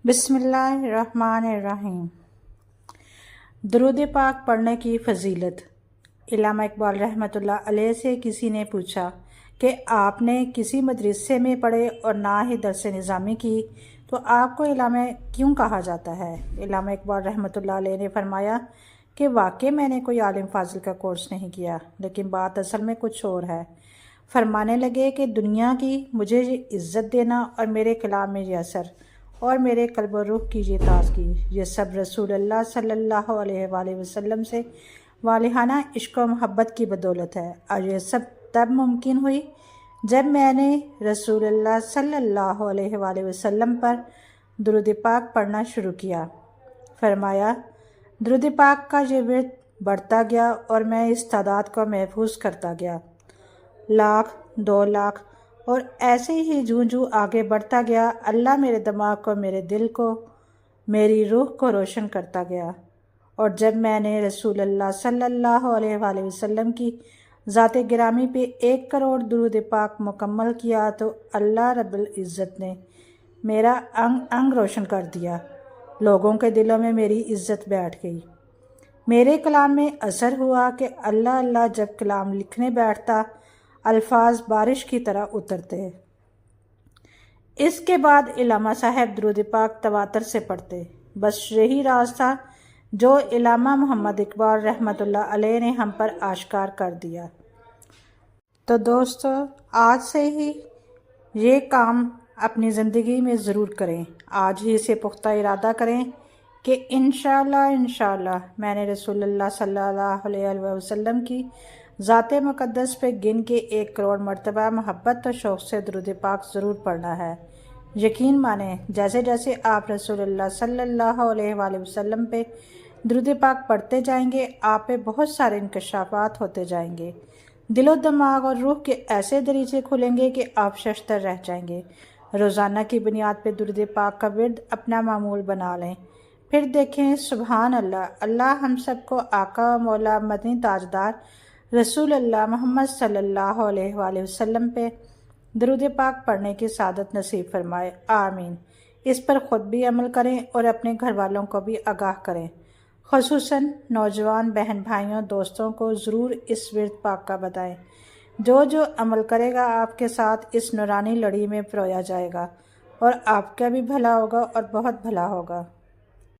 بسم اللہ الرحمن الرحیم۔ درود پاک پڑھنے کی فضیلت۔ علامہ اقبال رحمۃ اللہ علیہ سے کسی نے پوچھا کہ آپ نے کسی مدرسے میں پڑھے اور نہ ہی درس نظامی کی تو آپ کو علامہ کیوں کہا جاتا ہے؟ علامہ اقبال رحمۃ اللہ علیہ نے فرمایا کہ واقعی میں نے کوئی عالم فاضل کا کورس نہیں کیا، لیکن بات اصل میں کچھ اور ہے۔ فرمانے لگے کہ دنیا کی مجھے عزت دینا اور میرے کلام میں یہ اثر اور میرے قلب و روح کی یہ تازگی، یہ سب رسول اللہ صلی اللہ علیہ وآلہ وسلم سے والہانہ عشق و محبت کی بدولت ہے، اور یہ سب تب ممکن ہوئی جب میں نے رسول اللہ صلی اللہ علیہ وآلہ وسلم پر درود پاک پڑھنا شروع کیا۔ فرمایا درود پاک کا یہ ورد بڑھتا گیا اور میں اس تعداد کو محفوظ کرتا گیا، 1,00,000 2,00,000 اور ایسے ہی جوں آگے بڑھتا گیا، اللہ میرے دماغ کو، میرے دل کو، میری روح کو روشن کرتا گیا، اور جب میں نے رسول اللہ صلی اللہ علیہ وآلہ وسلم کی ذات گرامی پہ 1 کروڑ درود پاک مکمل کیا تو اللہ رب العزت نے میرا انگ انگ روشن کر دیا، لوگوں کے دلوں میں میری عزت بیٹھ گئی۔ میرے کلام میں اثر ہوا کہ اللہ اللہ جب کلام لکھنے بیٹھتا الفاظ بارش کی طرح اترتے۔ اس کے بعد علامہ صاحب درود پاک تواتر سے پڑھتے۔ بس یہی راز تھا جو علامہ محمد اقبال رحمۃ اللہ علیہ نے ہم پر آشکار کر دیا۔ تو دوستو، آج سے ہی یہ کام اپنی زندگی میں ضرور کریں، آج ہی سے پختہ ارادہ کریں کہ انشاءاللہ میں نے رسول اللہ صلی اللہ علیہ وسلم کی ذات مقدس پہ گن کے 1 کروڑ مرتبہ محبت و شوق سے درود پاک ضرور پڑھنا ہے۔ یقین مانیں، جیسے جیسے آپ رسول اللہ صلی اللہ علیہ وآلہ وسلم پہ درود پاک پڑھتے جائیں گے، آپ پہ بہت سارے انکشافات ہوتے جائیں گے، دل و دماغ اور روح کے ایسے دریچے کھلیں گے کہ آپ ششدر رہ جائیں گے۔ روزانہ کی بنیاد پہ درود پاک کا ورد اپنا معمول بنا لیں، پھر دیکھیں سبحان اللہ، اللہ ہم سب کو آقا و مولا مدنی تاجدار رسول اللہ محمد صلی اللہ علیہ وآلہ وسلم پہ درود پاک پڑھنے کی سعادت نصیب فرمائے، آمین۔ اس پر خود بھی عمل کریں اور اپنے گھر والوں کو بھی آگاہ کریں، خصوصاً نوجوان بہن بھائیوں دوستوں کو ضرور اس ورد پاک کا بتائیں۔ جو عمل کرے گا آپ کے ساتھ اس نورانی لڑی میں پرویا جائے گا، اور آپ کا بھی بھلا ہوگا اور بہت بھلا ہوگا۔